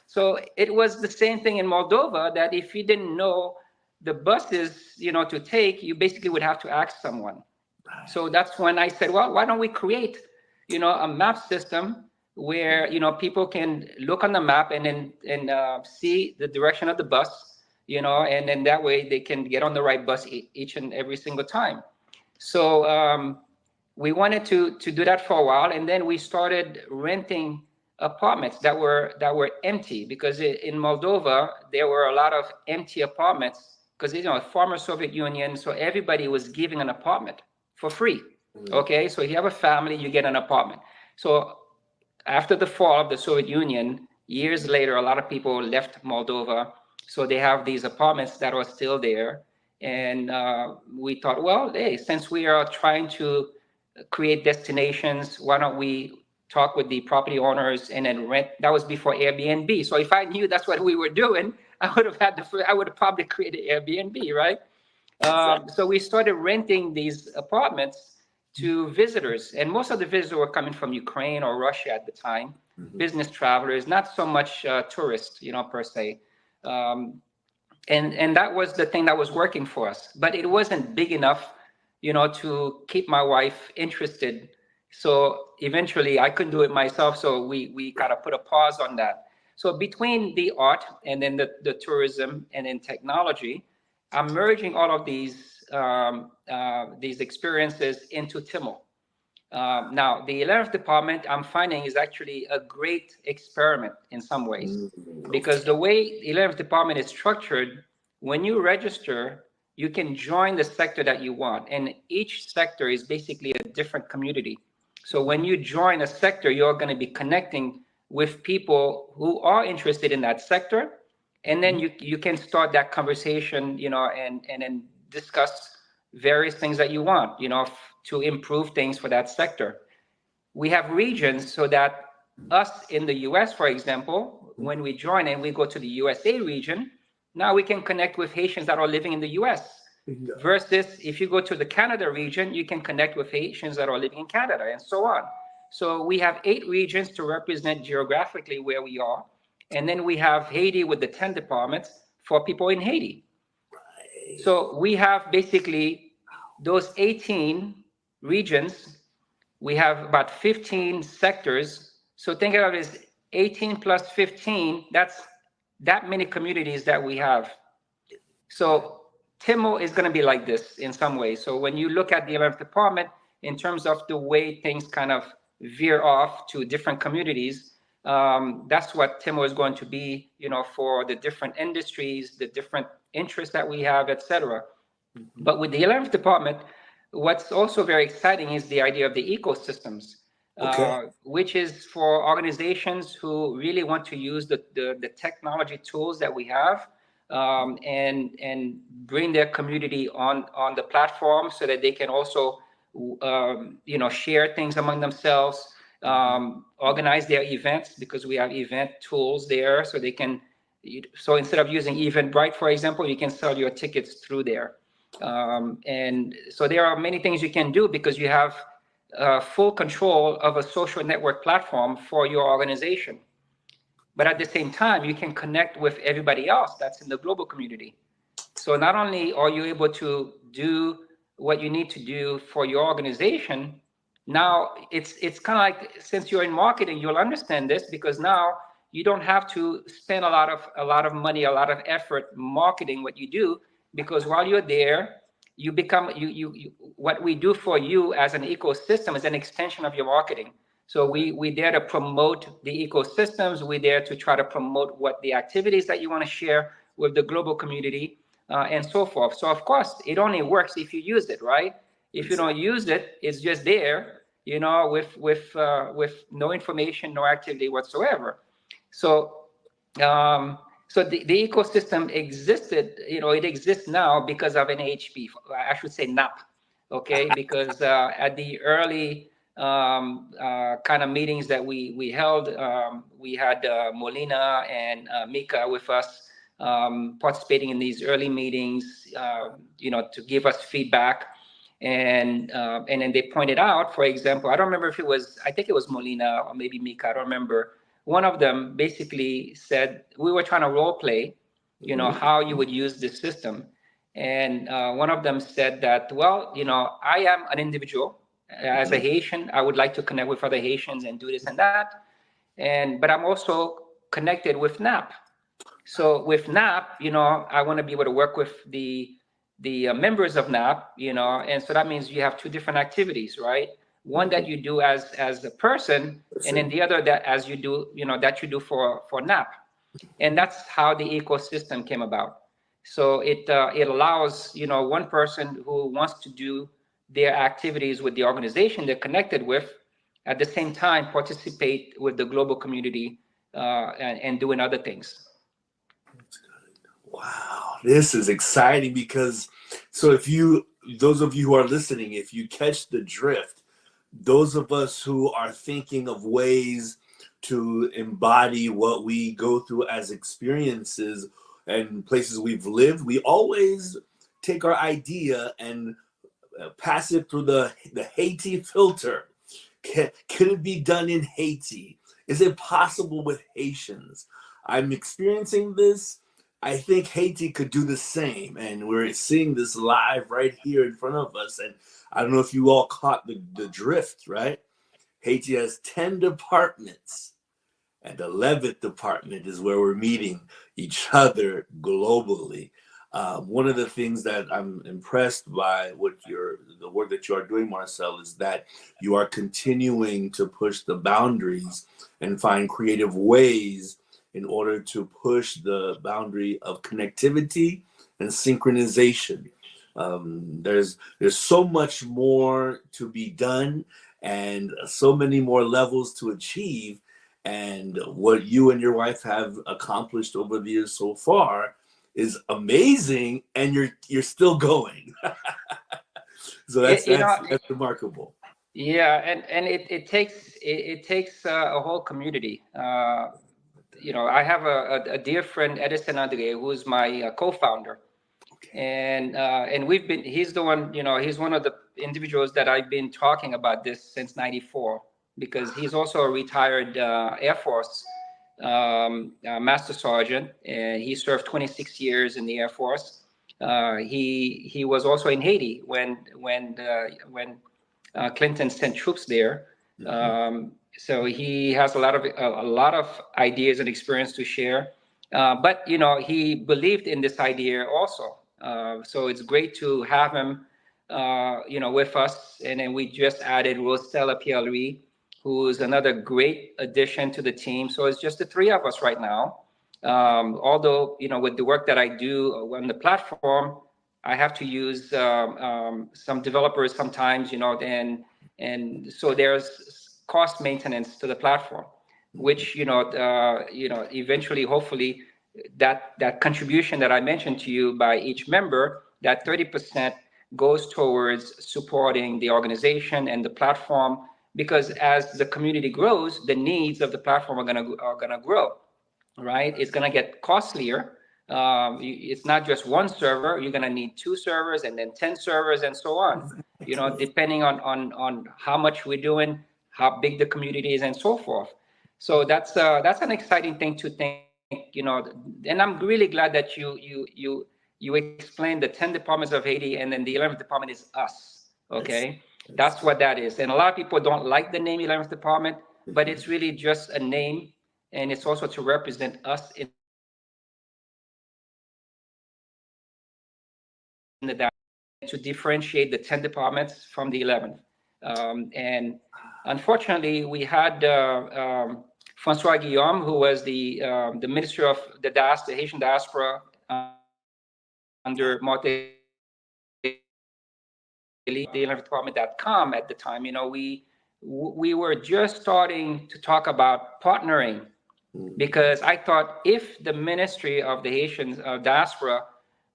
So it was the same thing in Moldova, that if you didn't know the buses, to take, you basically would have to ask someone. So that's when I said, well, why don't we create, a map system where, people can look on the map and then see the direction of the bus, and then that way they can get on the right bus each and every single time. So we wanted to do that for a while, and then we started renting apartments that were empty, because in Moldova there were a lot of empty apartments, because former Soviet Union, so everybody was giving an apartment for free. Okay, so if you have a family, you get an apartment. So after the fall of the Soviet Union, years later, a lot of people left Moldova, so they have these apartments that are still there. And we thought, well, hey, since we are trying to create destinations, why don't we talk with the property owners and then rent? That was before Airbnb. So if I knew that's what we were doing, I would have probably created Airbnb, right? So we started renting these apartments to visitors, and most of the visitors were coming from Ukraine or Russia at the time, business travelers, not so much tourists, per se. And that was the thing that was working for us, but it wasn't big enough, to keep my wife interested. So eventually I couldn't do it myself. So we kind of put a pause on that. So between the art and then the tourism and then technology, I'm merging all of these experiences into TIMO. Now, the 11th department, I'm finding, is actually a great experiment in some ways, because the way the 11th department is structured, when you register, you can join the sector that you want, and each sector is basically a different community. So when you join a sector, you're going to be connecting with people who are interested in that sector, and then you can start that conversation, and then discuss various things that you want, to improve things for that sector. We have regions, so that us in the US, for example, when we join and we go to the USA region, now we can connect with Haitians that are living in the US. Versus if you go to the Canada region, you can connect with Haitians that are living in Canada, and so on. So we have 8 regions to represent geographically where we are. And then we have Haiti with the 10 departments for people in Haiti. Right. So we have basically those 18 regions. We have about 15 sectors. So think of it as 18 plus 15, that's that many communities that we have. So TIMO is going to be like this in some ways. So when you look at the 11th department, in terms of the way things kind of veer off to different communities, that's what TIMO is going to be, for the different industries, the different interests that we have, etc. But with the 11th department, what's also very exciting is the idea of the ecosystems, which is for organizations who really want to use the technology tools that we have, and bring their community on the platform, so that they can also share things among themselves, organize their events, because we have event tools there, so they can. So instead of using Eventbrite, for example, you can sell your tickets through there. And so there are many things you can do, because you have full control of a social network platform for your organization. But at the same time, you can connect with everybody else that's in the global community. So not only are you able to do what you need to do for your organization, now it's kind of like, since you're in marketing, you'll understand this, because now you don't have to spend a lot of money, a lot of effort marketing what you do, because while you're there, you become what we do for you as an ecosystem is an extension of your marketing. So we dare to promote the ecosystems. We dare to try to promote what the activities that you want to share with the global community, and so forth. So of course, it only works if you use it, right? If you don't use it, it's just there, with no information, no activity whatsoever. So the ecosystem existed, it exists now because of NAAHP. I should say NAAHP, okay? Because at the early kind of meetings that we held, we had Molina and Mika with us, participating in these early meetings, to give us feedback. And then they pointed out, for example, I don't remember if I think it was Molina or maybe Mika, I don't remember. One of them basically said, we were trying to role play, how you would use this system. And one of them said that, well, I am an individual. As a Haitian, I would like to connect with other Haitians and do this and that. But I'm also connected with NAAHP. So with NAAHP, I want to be able to work with the members of NAAHP, and so that means you have 2 different activities, right? One that you do as a person, and then the other that as you do, that you do for NAAHP. And that's how the ecosystem came about. So it allows, one person who wants to do their activities with the organization they're connected with, at the same time participate with the global community and doing other things. Wow, this is exciting because those of you who are listening, if you catch the drift, those of us who are thinking of ways to embody what we go through as experiences and places we've lived, we always take our idea and pass it through the Haiti filter. Can it be done in Haiti? Is it possible with Haitians? I'm experiencing this. I think Haiti could do the same, and we're seeing this live right here in front of us. And I don't know if you all caught the drift, right? Haiti has 10 departments, and the 11th department is where we're meeting each other globally. One of the things that I'm impressed by the work that you are doing, Marcel, is that you are continuing to push the boundaries and find creative ways in order to push the boundary of connectivity and synchronization. There's so much more to be done and so many more levels to achieve. And what you and your wife have accomplished over the years so far is amazing, and you're still going. So that's remarkable. Yeah, and it takes a whole community. I have a dear friend, Edison Andre, who's my co-founder, and he's the one, he's one of the individuals that I've been talking about this since '94, because he's also a retired Air Force Master Sergeant, and he served 26 years in the Air Force. He was also in Haiti when Clinton sent troops there. So he has a lot of ideas and experience to share. But he believed in this idea also. So it's great to have him, with us. And then we just added Rosella Pierre-Louis, who is another great addition to the team. So it's just the three of us right now. Although, with the work that I do on the platform, I have to use some developers sometimes, and so there's cost maintenance to the platform, which, eventually, hopefully, that contribution that I mentioned to you by each member, that 30% goes towards supporting the organization and the platform, because as the community grows, the needs of the platform are gonna grow, right? It's gonna get costlier. It's not just one server. You're gonna need 2 servers and then 10 servers and so on. Depending on how much we're doing, how big the community is, and so forth. So that's an exciting thing to think. And I'm really glad that you explained the 10 departments of Haiti, and then the 11th department is us. Okay. Yes. That's what that is. And a lot of people don't like the name 11th department, but it's really just a name, and it's also to represent us in the to differentiate the 10 departments from the 11th. And unfortunately, we had Francois Guillaume, who was the Minister of the Haitian diaspora under Marcel, the 11th department.com at the time. We were just starting to talk about partnering, because I thought if the Ministry of the Haitian diaspora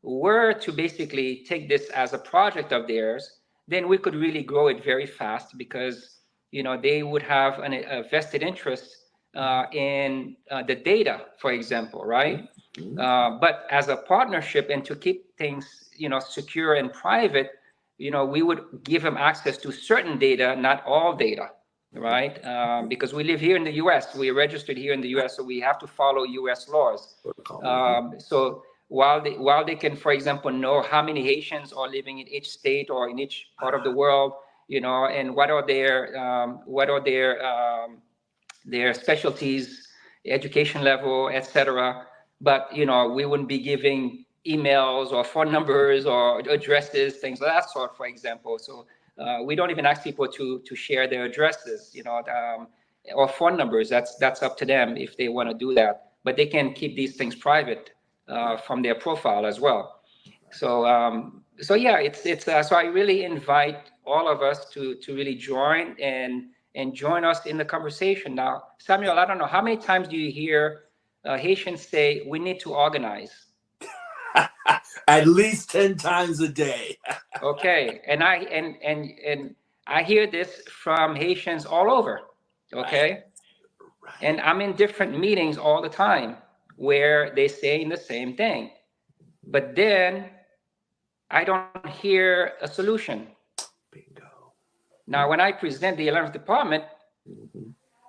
were to basically take this as a project of theirs, then we could really grow it very fast, because they would have a vested interest in the data, for example, right? But as a partnership, and to keep things secure and private, we would give them access to certain data, not all data, right? Because we live here in the U.S., we're registered here in the U.S., so we have to follow U.S. laws. So while they can, for example, know how many Haitians are living in each state or in each part of the world, and what are their specialties, education level, etc. But we wouldn't be giving emails or phone numbers or addresses, things of that sort, for example. So We don't even ask people to share their addresses, or phone numbers. That's up to them if they want to do that. But they can keep these things private from their profile as well. So yeah, so I really invite all of us to really join and join us in the conversation. Now, Samuel, I don't know, how many times do you hear Haitians say we need to organize? At least 10 times a day. Okay, and I hear this from Haitians all over. Okay, Right. and I'm in different meetings all the time where they saying the same thing, but then I don't hear a solution. Bingo. Now, when I present the 11th department,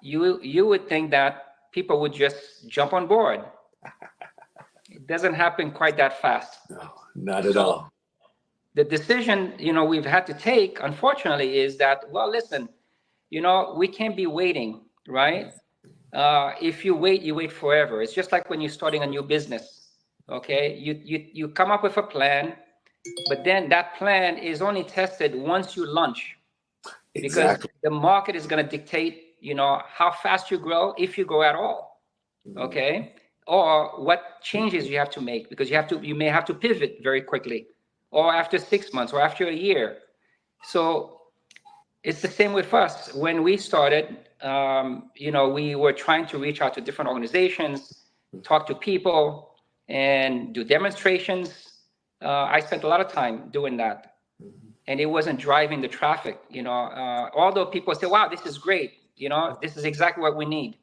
you would think that people would just jump on board. It doesn't happen quite that fast. No, not at all. The decision, we've had to take, unfortunately, is that, well, listen, we can't be waiting, right? If you wait forever. It's just like when you're starting a new business, okay? You come up with a plan, but then that plan is only tested once you launch. Exactly. Because the market is going to dictate, how fast you grow, if you grow at all, okay? Or what changes you have to make, because you may have to pivot very quickly, or after 6 months, or after a year. So it's the same with us. When we started, we were trying to reach out to different organizations, talk to people, and do demonstrations. I spent a lot of time doing that, and it wasn't driving the traffic. Although people say, "Wow, this is great. This is exactly what we need,"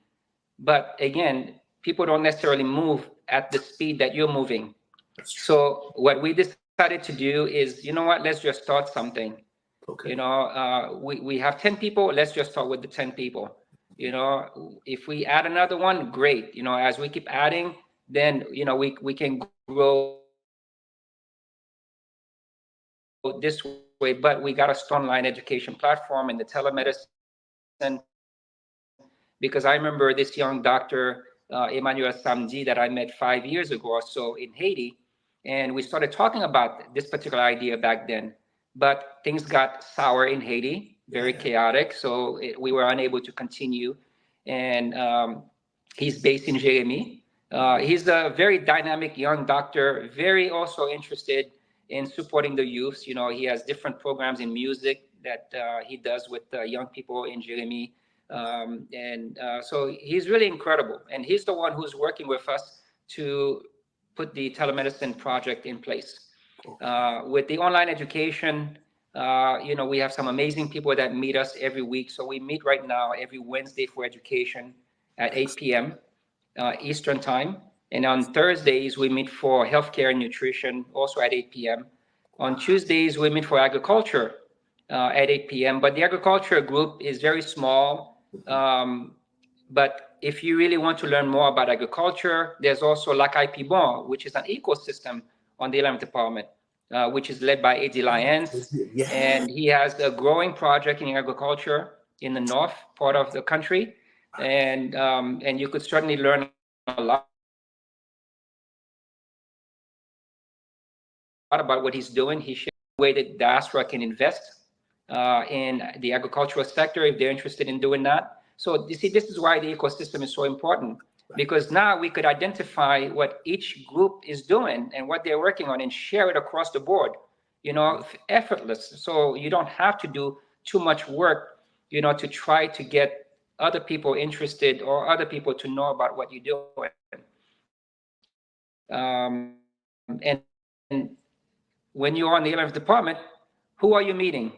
but again, people don't necessarily move at the speed that you're moving. So what we decided to do is, let's just start something. Okay. We have 10 people. Let's just start with the 10 people. If we add another one, great. As we keep adding, then we can grow this way. But we got a online education platform and the telemedicine, because I remember this young doctor, Emmanuel Samdi, that I met 5 years ago or so in Haiti, and we started talking about this particular idea back then. But things got sour in Haiti, very chaotic, so we were unable to continue. And he's based in Jérémie. He's a very dynamic young doctor, very also interested in supporting the youth. He has different programs in music that he does with young people in Jérémie. So he's really incredible. And he's the one who's working with us to put the telemedicine project in place. With the online education, we have some amazing people that meet us every week. So we meet right now every Wednesday for education at 8 p.m. Eastern time. And on Thursdays, we meet for healthcare and nutrition, also at 8 p.m. On Tuesdays, we meet for agriculture at 8 p.m. But the agriculture group is very small. But if you really want to learn more about agriculture, there's also NAAHP Bon, which is an ecosystem on the 11th department, which is led by Eddie Lyons. Yeah. And he has a growing project in agriculture in the north part of the country. And you could certainly learn a lot about what he's doing. He shared the way that diaspora can invest in the agricultural sector if they're interested in doing that. So you see, this is why the ecosystem is so important, because now we could identify what each group is doing and what they're working on and share it across the board, effortless. So you don't have to do too much work, to try to get other people interested or other people to know about what you're doing. And when you're on the 11th department, who are you meeting?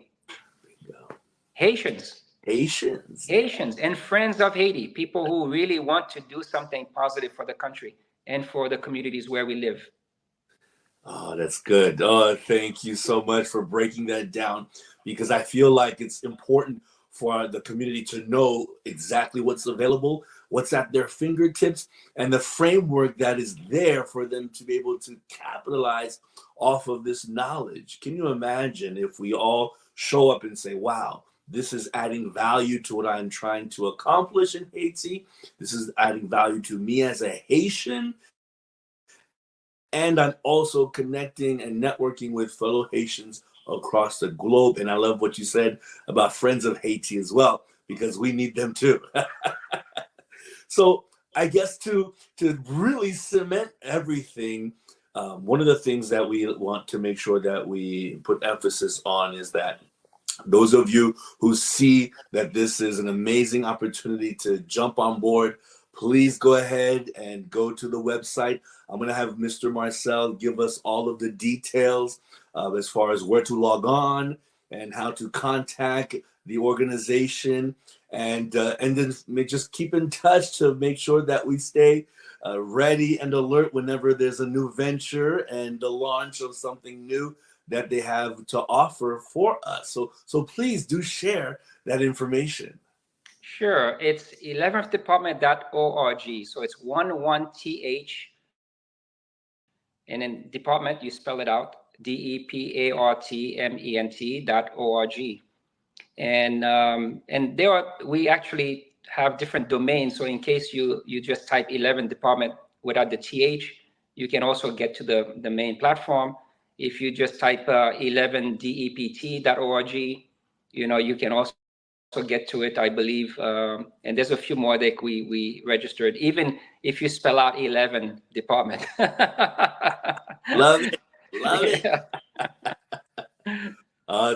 Haitians and friends of Haiti, people who really want to do something positive for the country and for the communities where we live. Oh, that's good. Oh, thank you so much for breaking that down, because I feel like it's important for the community to know exactly what's available, what's at their fingertips, and the framework that is there for them to be able to capitalize off of this knowledge. Can you imagine if we all show up and say, wow, this is adding value to what I'm trying to accomplish in Haiti. This is adding value to me as a Haitian. And I'm also connecting and networking with fellow Haitians across the globe. And I love what you said about Friends of Haiti as well, because we need them too. So I guess to really cement everything, one of the things that we want to make sure that we put emphasis on is that those of you who see that this is an amazing opportunity to jump on board, please go ahead and go to the website. I'm going to have Mr. Marcel give us all of the details as far as where to log on and how to contact the organization, and then just keep in touch to make sure that we stay ready and alert whenever there's a new venture and the launch of something new that they have to offer for us. So please do share that information. Sure. It's 11thdepartment.org. So it's 11th, and then department, you spell it out, department.org. And we actually have different domains. So in case you just type 11 department without the th, you can also get to the main platform. If you just type 11dept.org, you can also get to it, I believe. And there's a few more that we registered, even if you spell out 11 department. Love it. Love it.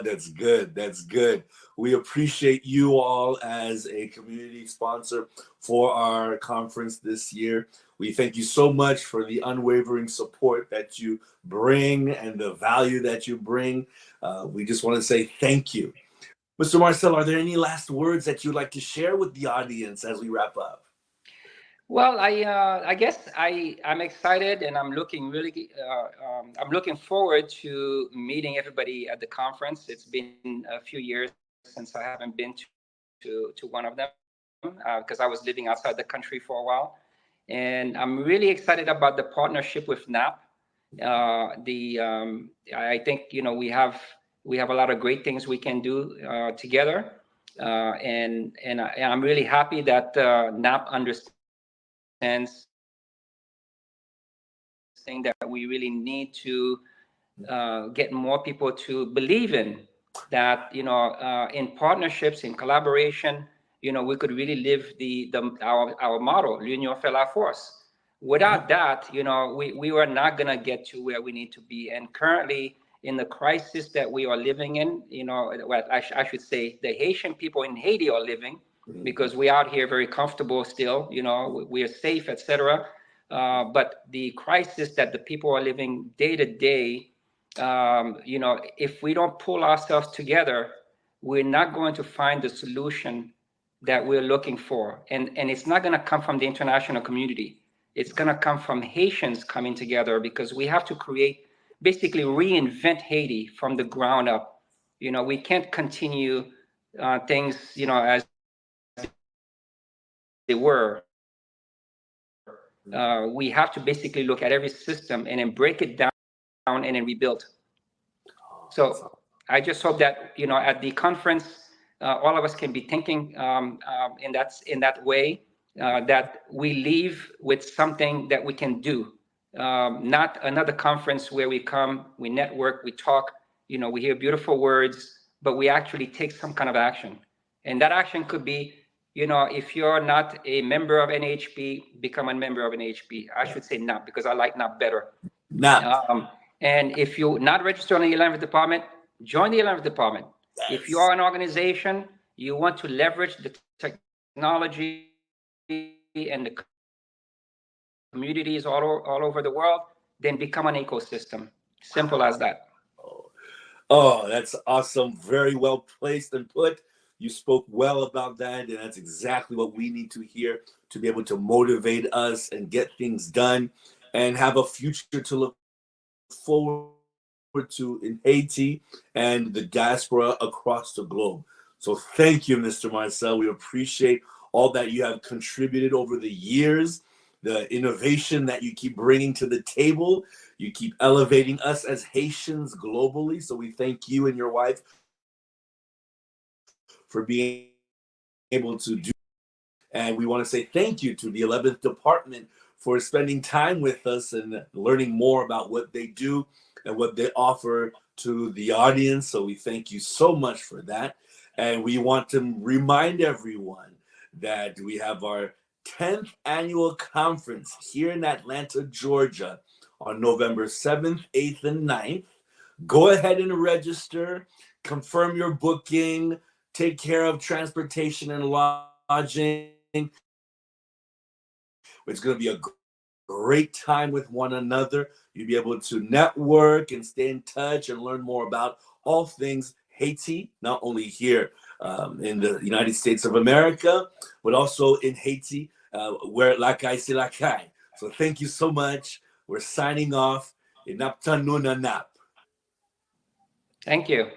That's good. That's good. We appreciate you all as a community sponsor for our conference this year. We thank you so much for the unwavering support that you bring and the value that you bring. We just want to say thank you. Mr. Marcel, are there any last words that you'd like to share with the audience as we wrap up? Well, I guess I'm excited, and I'm looking forward to meeting everybody at the conference. It's been a few years since I haven't been to one of them because I was living outside the country for a while, and I'm really excited about the partnership with NAAHP. I think we have a lot of great things we can do together, and I'm really happy that NAAHP understands thing that we really need to get more people to believe in that, in partnerships, in collaboration, we could really live our motto, l'union fait la force. Without that, we were not going to get to where we need to be. And currently, in the crisis that we are living in, I should say the Haitian people in Haiti are living, because we're out here very comfortable still, we are safe, etc. But the crisis that the people are living day to day, if we don't pull ourselves together, we're not going to find the solution that we're looking for. And it's not going to come from the international community. It's going to come from Haitians coming together, because we have to basically reinvent Haiti from the ground up. We can't continue things, as they were. We have to basically look at every system and then break it down and then rebuild. So I just hope that, at the conference, all of us can be thinking in that way, that we leave with something that we can do. Not another conference where we come, we network, we talk, we hear beautiful words, but we actually take some kind of action. And that action could be, if you're not a member of NAAHP, become a member of NAAHP. I should say NAAHP, because I like NAAHP better. NAAHP. And if you're not registered on the 11th department, join the 11th department. Yes. If you are an organization, you want to leverage the technology and the communities all over the world, then become an ecosystem. Simple as that. Oh, that's awesome. Very well placed and put. You spoke well about that, and that's exactly what we need to hear to be able to motivate us and get things done and have a future to look forward to in Haiti and the diaspora across the globe. So thank you, Mr. Marcel. We appreciate all that you have contributed over the years, the innovation that you keep bringing to the table. You keep elevating us as Haitians globally. So we thank you and your wife for being able to do. And we want to say thank you to the 11th Department for spending time with us and learning more about what they do. and what they offer to the audience. So we thank you so much for that. And we want to remind everyone that we have our 10th annual conference here in Atlanta, Georgia on November 7th, 8th, and 9th. Go ahead and register, confirm your booking, take care of transportation and lodging. It's going to be a great time with one another. You'll be able to network and stay in touch and learn more about all things Haiti, not only here in the United States of America, but also in Haiti, where Lakai c'est Lakai. So thank you so much. We're signing off. Inapta nuna nap. Thank you.